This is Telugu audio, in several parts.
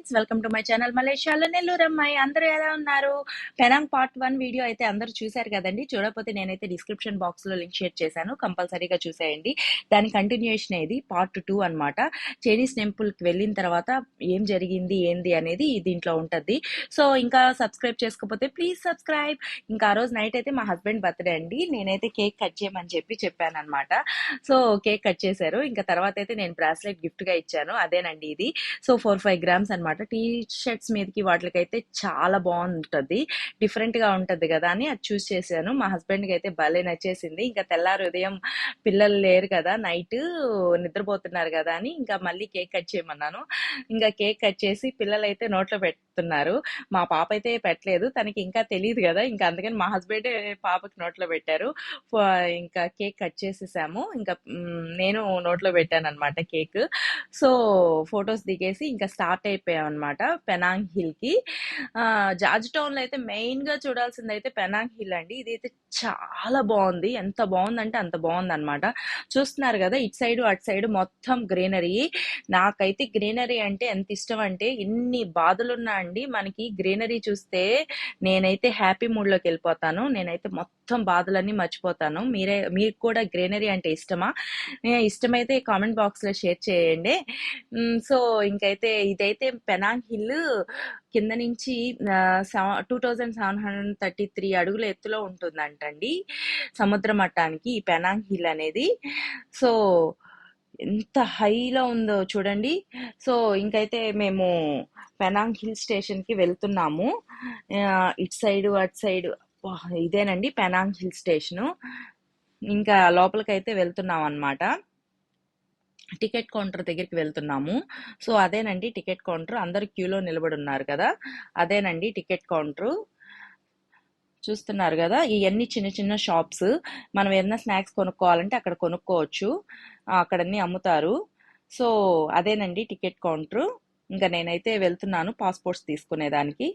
Friends, welcome to my channel. మలేషియాలో నెల్లూరు అమ్మాయి. అందరూ ఎలా ఉన్నారు? పెనాంగ్ పార్ట్ 1 వీడియో అయితే అందరూ చూశారు కదండి. చూడకపోతే నేనైతే డిస్క్రిప్షన్ బాక్స్ లో లింక్ షేర్ చేశాను, కంపల్సరీగా చూసేయండి. దాని కంటిన్యూషన్ ఇది పార్ట్ 2 అన్నమాట. చైనీస్ టెంపుల్ కి వెళ్ళిన తర్వాత ఏం జరిగింది ఏంది అనేది దీంట్లో ఉంటది. సో ఇంకా సబ్స్క్రైబ్ చేసుకోకపోతే ప్లీజ్ సబ్స్క్రైబ్. ఇంకా ఆ రోజు నైట్ అయితే మా హస్బెండ్ బర్త్డే అండి. నేనైతే కేక్ కట్ చేయమని చెప్పాను అనమాట. సో కేక్ కట్ చేశారు. ఇంకా తర్వాత అయితే నేను బ్రాస్లెట్ గిఫ్ట్ గా ఇచ్చాను. అదేనండి ఇది. సో 4-5 గ్రామ్స్ అనమాట. టీ షర్ట్స్ మీదకి వాటికైతే చాలా బాగుంటది, డిఫరెంట్ గా ఉంటది కదా అని అది చూస్ చేశాను. మా హస్బెండ్ కి అయితే భలే నచ్చేసింది. ఇంకా తెల్లారు ఉదయం పిల్లలు లేరు కదా, నైట్ నిద్రపోతున్నారు కదా అని ఇంకా మళ్ళీ కేక్ కట్ చేయమన్నాను. ఇంకా కేక్ కట్ చేసి పిల్లలు అయితే నోట్లో పెడుతున్నారు. మా పాప అయితే పెట్టలేదు, తనకి ఇంకా తెలియదు కదా, ఇంకా అందుకని మా హస్బెండ్ పాపకి నోట్లో పెట్టారు. ఇంకా కేక్ కట్ చేసేసాము. ఇంకా నేను నోట్లో పెట్టాను అనమాట కేక్. సో ఫొటోస్ దిగేసి ఇంకా స్టార్ట్ అయిపోయాం అనమాట పెనాంగ్ హిల్ కి. జార్జ్ టౌన్ లో అయితే మెయిన్ గా చూడాల్సింది అయితే పెనాంగ్ హిల్ అండి. ఇది అయితే చాలా బాగుంది. ఎంత బాగుందంటే అంత బాగుంది అనమాట. చూస్తున్నారు కదా, ఇటు సైడ్ అటు సైడ్ మొత్తం గ్రీనరీ. నాకైతే గ్రీనరీ అంటే ఎంత ఇష్టం అంటే, ఎన్ని బాధలున్నా అండి మనకి గ్రీనరీ చూస్తే నేనైతే హ్యాపీ మూడ్ లోకి వెళ్ళిపోతాను. నేనైతే మొత్తం బాధలన్నీ మర్చిపోతాను. మీకు కూడా గ్రీనరీ అంటే ఇష్టమా? ఇష్టమైతే కామెంట్ బాక్స్ లో షేర్ చేయండి. సో ఇంకైతే ఇదైతే పెనాంగ్ హిల్ కింద నుంచి 2733 అడుగుల ఎత్తులో ఉంటుందంటండి సముద్ర మట్టానికి ఈ పెనాంగ్ హిల్ అనేది. సో ఎంత హైలో ఉందో చూడండి. సో ఇంకైతే మేము పెనాంగ్ హిల్ స్టేషన్ కి వెళ్తున్నాము. ఇటు సైడ్ అటు సైడ్ ఇదేనండి పెనాంగ్ హిల్ స్టేషను. ఇంకా లోపలికైతే వెళ్తున్నాం అన్నమాట. టికెట్ కౌంటర్ దగ్గరికి వెళ్తున్నాము. సో అదేనండి టికెట్ కౌంటర్. అందరు క్యూలో నిలబడి ఉన్నారు కదా, అదేనండి టికెట్ కౌంటర్. చూస్తున్నారు కదా, ఇవన్నీ చిన్న చిన్న షాప్స్. మనం ఏదైనా స్నాక్స్ కొనుక్కోవాలంటే అక్కడ కొనుక్కోవచ్చు, అక్కడన్నీ అమ్ముతారు. సో అదేనండి టికెట్ కౌంటర్. ఇంకా నేనైతే వెళ్తున్నాను పాస్పోర్ట్స్ తీసుకునేదానికి.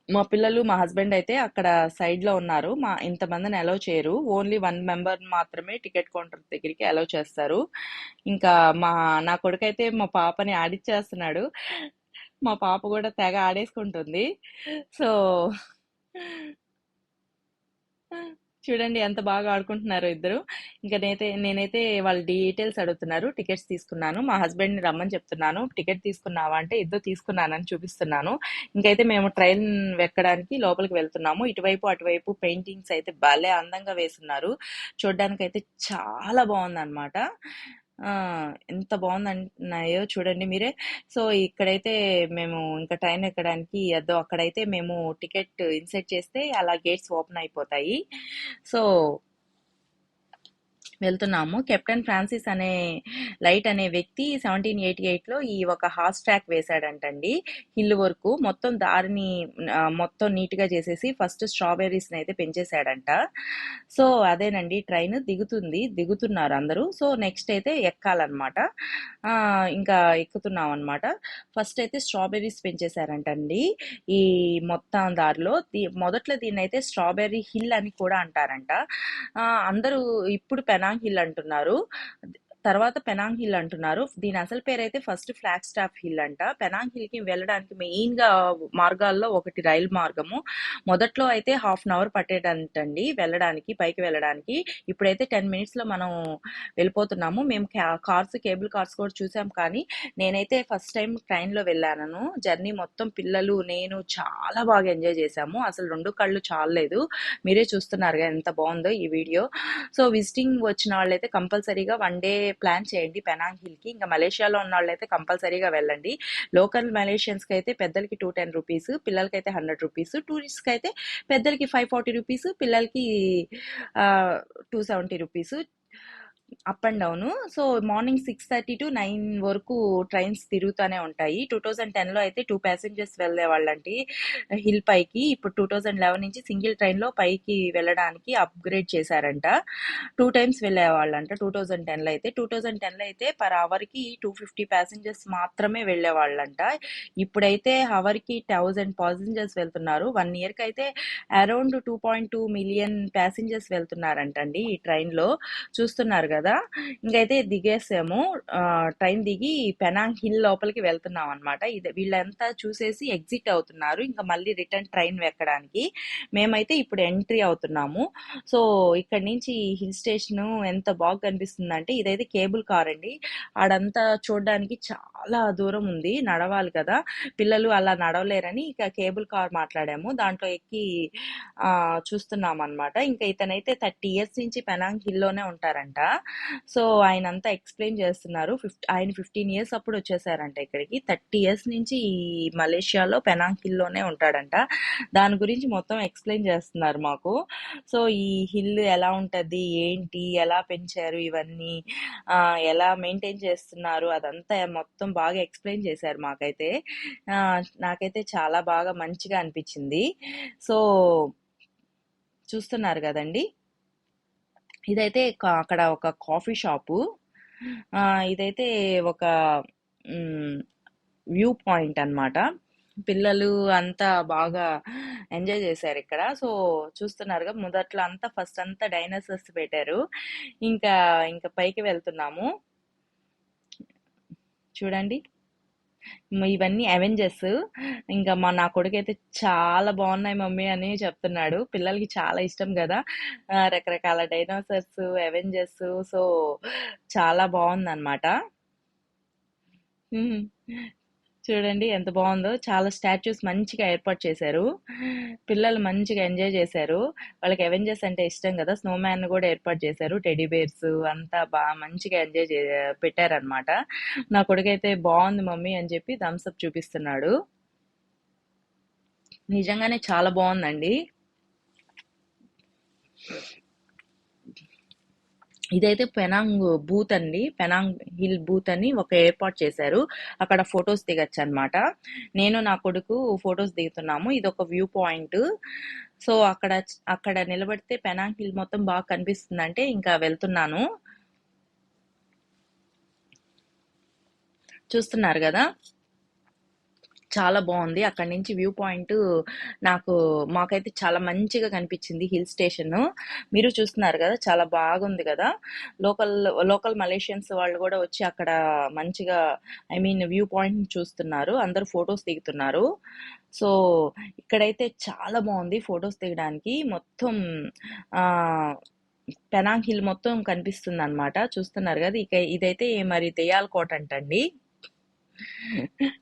మా పిల్లలు మా హస్బెండ్ అయితే అక్కడ సైడ్ లో ఉన్నారు. ఇంతమందిని అలౌ చేయరు, ఓన్లీ 1 మెంబర్ మాత్రమే టికెట్ కౌంటర్ దగ్గరికి అలౌ చేస్తారు. ఇంకా నా కొడుకు అయితే మా పాపని ఆడిచ్చేస్తున్నాడు. మా పాప కూడా తెగ ఆడేసుకుంటుంది. సో చూడండి ఎంత బాగా ఆడుకుంటున్నారో ఇద్దరు. ఇంకా నేనైతే వాళ్ళ డీటెయిల్స్ అడుగుతున్నారు. టికెట్స్ తీసుకున్నాను, మా హస్బెండ్ ని రమ్మని చెప్తున్నాను. టికెట్ తీసుకున్నావా అంటే ఇద్దరు తీసుకున్నానని చూపిస్తున్నాను. ఇంకైతే మేము ట్రైన్ ఎక్కడానికి లోపలికి వెళ్తున్నాము. ఇటువైపు అటువైపు పెయింటింగ్స్ అయితే భలే అందంగా వేస్తున్నారు. చూడడానికి అయితే చాలా బాగుంది అనమాట. ఎంత బాగున్నాయో చూడండి మీరే. సో ఇక్కడైతే మేము ఇంకా ట్రైన్ ఎక్కడానికి అక్కడైతే మేము టికెట్ ఇన్సెట్ చేస్తే అలా గేట్స్ ఓపెన్ అయిపోతాయి. సో వెళ్తున్నాము. కెప్టెన్ ఫ్రాన్సిస్ అనే లైట్ అనే వ్యక్తి 1788 లో ఈ ఒక హార్స్ ట్రాక్ వేశాడంటండి హిల్ వరకు. మొత్తం దారిని మొత్తం నీట్ గా చేసేసి ఫస్ట్ స్ట్రాబెర్రీస్ అయితే పెంచేశాడంట. సో అదేనండి ట్రైన్ దిగుతున్నారు అందరూ. సో నెక్స్ట్ అయితే ఎక్కాలన్నమాట. ఇంకా ఎక్కుతున్నాం అనమాట. ఫస్ట్ అయితే స్ట్రాబెర్రీస్ పెంచేశారంటండి ఈ మొత్తం దారిలో. మొదట్లో దీన్ని అయితే స్ట్రాబెర్రీ హిల్ అని కూడా అంటారంట. అందరూ ఇప్పుడు పెనాంగ్ హిల్ అంటున్నారు, తర్వాత పెనాంగ్ హిల్ అంటున్నారు. దీని అసలు పేరు అయితే ఫస్ట్ ఫ్లాగ్ స్టాఫ్ హిల్ అంట. పెనాంగ్ హిల్ కి వెళ్ళడానికి మెయిన్ గా మార్గాల్లో ఒకటి రైలు మార్గము. మొదట్లో అయితే 1/2 అవర్ పట్టేటంటండి వెళ్ళడానికి, పైకి వెళ్ళడానికి. ఇప్పుడైతే 10 మినిట్స్ లో మనం వెళ్ళిపోతున్నాము. మేము కేబుల్ కార్స్ కూడా చూసాం, కానీ నేనైతే ఫస్ట్ టైం ట్రైన్ లో వెళ్ళాను. జర్నీ మొత్తం పిల్లలు నేను చాలా బాగా ఎంజాయ్ చేశాము. అసలు 2 కళ్ళు చాలలేదు. మీరే చూస్తున్నారుగా ఎంత బాగుందో ఈ వీడియో. సో విజిటింగ్ వచ్చిన వాళ్ళైతే కంపల్సరీగా 1 డే ప్లాన్ చేయండి పెనాంగ్ హిల్ కి. ఇంకా మలేషియాలో ఉన్న వాళ్ళైతే కంపల్సరీగా వెళ్ళండి. లోకల్ మలేషియన్స్ కి అయితే పెద్దలకి 210 రూపీస్, పిల్లలకి అయితే 100 రూపీస్. టూరిస్ట్ కి అయితే పెద్దలకి 540 రూపీస్, పిల్లలకి 270 rupees up and down. So morning 6:30 to 9 వరకు ట్రైన్స్ తిరుగుతూనే ఉంటాయి. 2010 లో అయితే 2 ప్యాసింజర్స్ వెళ్ళేవాళ్ళండి హిల్ పైకి. ఇప్పుడు 2011 నుంచి సింగిల్ ట్రైన్ లో పైకి వెళ్ళడానికి అప్గ్రేడ్ చేశారంట. 2 టైమ్స్ వెళ్ళేవాళ్ళంట 2010 లో అయితే. 2010 లో అయితే పర్ అవర్ కి 250 ప్యాసింజర్స్ మాత్రమే వెళ్ళేవాళ్ళంట. ఇప్పుడైతే అవర్ కి 1000 ప్యాసింజర్స్ వెళ్తున్నారు. 1 ఇయర్ కి అయితే అరౌండ్ 2.2 మిలియన్ ప్యాసింజర్స్ వెళ్తున్నారంటండి ఈ ట్రైన్ లో. చూస్తున్నారు కదా కదా, ఇంకైతే దిగేసాము. ట్రైన్ దిగి పెనాంగ్ హిల్ లోపలికి వెళ్తున్నాం అనమాట. ఇది వీళ్ళంతా చూసేసి ఎగ్జిట్ అవుతున్నారు ఇంకా మళ్ళీ రిటర్న్ ట్రైన్ ఎక్కడానికి. మేమైతే ఇప్పుడు ఎంట్రీ అవుతున్నాము. సో ఇక్కడ నుంచి హిల్ స్టేషన్ ఎంత బాగా కనిపిస్తుందంటే, ఇదైతే కేబుల్ కార్ అండి. ఆడంతా చూడడానికి చాలా దూరం ఉంది, నడవాలి కదా, పిల్లలు అలా నడవలేరని ఇక కేబుల్ కార్ మాట్లాడాము, దాంట్లో ఎక్కి చూస్తున్నాం అనమాట. ఇంకా ఇతనైతే 30 years నుంచి పెనాంగ్ హిల్లోనే ఉంటారంట. సో ఆయన అంతా ఎక్స్ప్లెయిన్ చేస్తున్నారు. ఆయన 15 years అప్పుడు వచ్చేసారంట ఇక్కడికి. 30 years నుంచి ఈ మలేషియాలో పెనాంగ్ హిల్లోనే ఉంటాడంట. దాని గురించి మొత్తం ఎక్స్ప్లెయిన్ చేస్తున్నారు మాకు. సో ఈ హిల్ ఎలా ఉంటది, ఏంటి, ఎలా పెంచారు, ఇవన్నీ ఎలా మెయింటైన్ చేస్తున్నారు, అదంతా మొత్తం బాగా ఎక్స్ప్లెయిన్ చేశారు మాకైతే. నాకైతే చాలా బాగా మంచిగా అనిపించింది. సో చూస్తున్నారు కదండి, ఇదైతే అక్కడ ఒక కాఫీ షాపు. ఇదైతే ఒక వ్యూ పాయింట్ అన్నమాట. పిల్లలు అంతా బాగా ఎంజాయ్ చేశారు ఇక్కడ. సో చూస్తున్నారుగా, మొదట్లో అంతా ఫస్ట్ అంతా డైనోసార్స్ పెట్టారు. ఇంకా ఇంకా పైకి వెళ్తున్నాము, చూడండి. ఇవన్నీ అవెంజర్స్. ఇంకా నా కొడుకు అయితే చాలా బాగున్నాయి మమ్మీ అని చెప్తున్నాడు. పిల్లలకి చాలా ఇష్టం కదా రకరకాల డైనోసార్స్, అవెంజర్స్. సో చాలా బాగుందన్నమాట. చూడండి ఎంత బాగుందో, చాలా స్టాచ్యూస్ మంచిగా ఏర్పాటు చేశారు. పిల్లలు మంచిగా ఎంజాయ్ చేశారు. వాళ్ళకి అవెంజర్స్ అంటే ఇష్టం కదా, స్నో మ్యాన్ కూడా ఏర్పాటు చేశారు, టెడ్డీ బేర్స్ అంతా బాగా మంచిగా ఎంజాయ్ పెట్టారనమాట. నా కొడుకైతే బాగుంది మమ్మీ అని చెప్పి థమ్స్ అప్ చూపిస్తున్నాడు. నిజంగానే చాలా బాగుందండి. ఇదైతే పెనాంగ్ బూత్ అండి, పెనాంగ్ హిల్ బూత్ అని ఒక ఏర్పాటు చేశారు. అక్కడ ఫొటోస్ దిగచ్చు అనమాట. నేను నా కొడుకు ఫొటోస్ దిగుతున్నాము. ఇది ఒక వ్యూ పాయింట్. సో అక్కడ నిలబడితే పెనాంగ్ హిల్ మొత్తం బాగా కనిపిస్తుందంటే ఇంకా వెళ్తున్నాను. చూస్తున్నారు కదా, చాలా బాగుంది. అక్కడ నుంచి వ్యూ పాయింట్ మాకైతే చాలా మంచిగా కనిపించింది హిల్ స్టేషన్. మీరు చూస్తున్నారు కదా, చాలా బాగుంది కదా. లోకల్ మలేషియన్స్ వాళ్ళు కూడా వచ్చి అక్కడ మంచిగా వ్యూ పాయింట్ చూస్తున్నారు, అందరూ ఫొటోస్ దిగుతున్నారు. సో ఇక్కడైతే చాలా బాగుంది ఫొటోస్ దిగడానికి. మొత్తం పెనాంగ్ హిల్ మొత్తం కనిపిస్తుంది అనమాట. చూస్తున్నారు కదా, ఇదైతే మరి దెయ్యాల కోట అంటండి.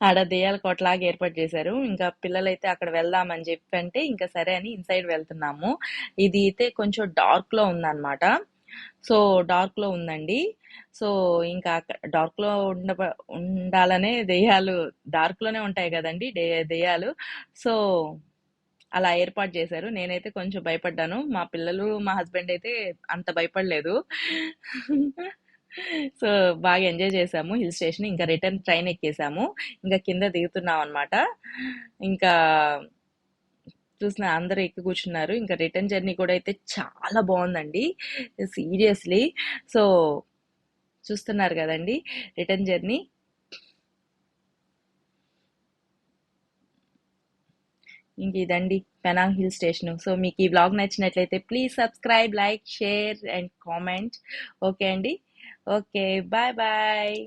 ఆడ దెయ్యాల కోటలాగా ఏర్పాటు చేశారు. ఇంకా పిల్లలైతే అక్కడ వెళ్దామని చెప్పి అంటే ఇంకా సరే అని ఇన్సైడ్ వెళ్తున్నాము. ఇది అయితే కొంచెం డార్క్ లో ఉందన్నమాట. సో డార్క్ లో ఉందండి. సో ఇంకా డార్క్ లో ఉండాలనే దెయ్యాలు డార్క్ లోనే ఉంటాయి కదండి దెయ్యాలు. సో అలా ఏర్పాటు చేశారు. నేనైతే కొంచెం భయపడ్డాను, మా పిల్లలు మా హస్బెండ్ అయితే అంత భయపడలేదు. సో బాగా ఎంజాయ్ చేసాము హిల్ స్టేషన్. ఇంకా రిటర్న్ ట్రైన్ ఎక్కేసాము, ఇంకా కింద దిగుతున్నాం అనమాట. ఇంకా చూసిన అందరూ ఎక్కి కూర్చున్నారు. ఇంకా రిటర్న్ జర్నీ కూడా అయితే చాలా బాగుందండి, సీరియస్లీ. సో చూస్తున్నారు కదండి రిటర్న్ జర్నీ. ఇంక ఇదండి పెనాంగ్ హిల్ స్టేషన్. సో మీకు ఈ వ్లాగ్ నచ్చినట్లయితే please subscribe, like, share and comment. Okay అండి, ఓకే, బాయ్ బాయ్.